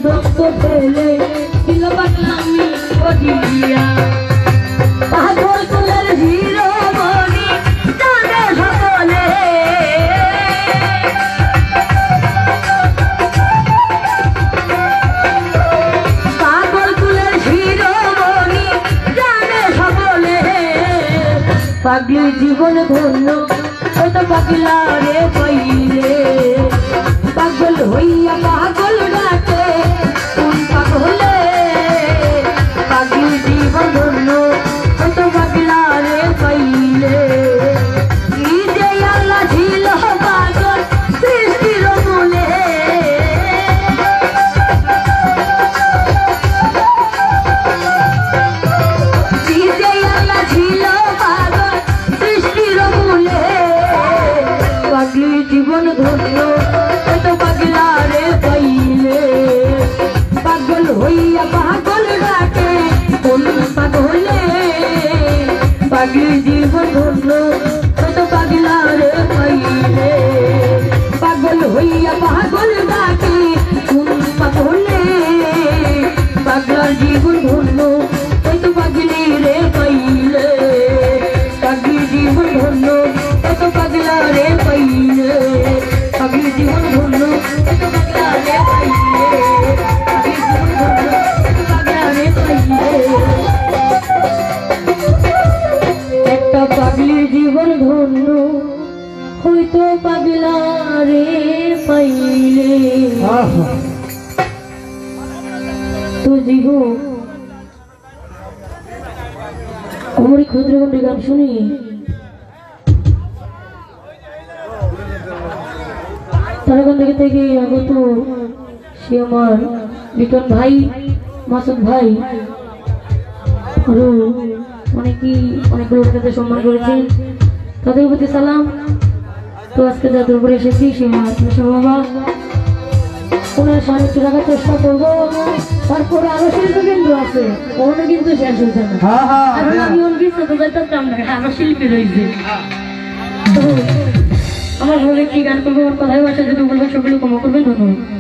দুঃখ পেলে দিল পাগলামি করিয়া পাগল কুলের হিরো মনি জানে সকলে পাগল কুলের হিরো মনি জানে সকলে পাগলি জীবন ধন্য হয়তো পাগলা রে পাইলে পাগল হইয়া পাগল ডাকে কোন পাগলে পাগলি জীবন ধন্য হয়তো পাগলা রে পাইলে কি যে আল্লাহ ছিল পাগল সৃষ্টির মূলে কি যে আল্লাহ ছিল পাগল সৃষ্টির মূলে পাগলি জীবন ধন্য হয়তো পাগলা রে পাইলে পাগল হইয়া পাগল ডাকে কোন পাগলে পাগলি জীবন ধন্য হয়তো পাগলা রে পাইলে পাগল হইয়া পাগল ডাকে কোন পাগলে পাগলার জীবন ধন্য হয়তো পাগলি রে পাইলে পাগলি জীবন ধন্য হয়তো পাগলা রে পাইলে পাগলি জীবন ধন্য হয়তো পাগলা রে পাইলে পাগলি জীবন ধন্য হয়তো পাগলা রে পাইলে একটা পাগলি জীবন ধন্য হয়তো পাগলা রে পাইলে তো জীবন আমার ক্ষুদ্রগণ্ডে গান শুনি তারাগঞ্জ থেকে আগত সে আমার লিটন ভাই মাসুদ ভাই আরো অনেকগুলো লোকেদের সম্মান করেছেন তাদের প্রতি সালাম। তো আজকে যা দরবারে এসেছি সে বাবা ওনার সান্নিধ্য রাখার চেষ্টা করবো। তারপরে আরো শিল্পী কেন্দ্র আছে ওখানে কিন্তু শেষ হয়েছে না আমি আরো শিল্পী রয়েছে। তো আমার বলে কি গান করবো আমার কথায় বাসা যদি বলবো সকলে ক্ষমা করবেন ধন্যবাদ।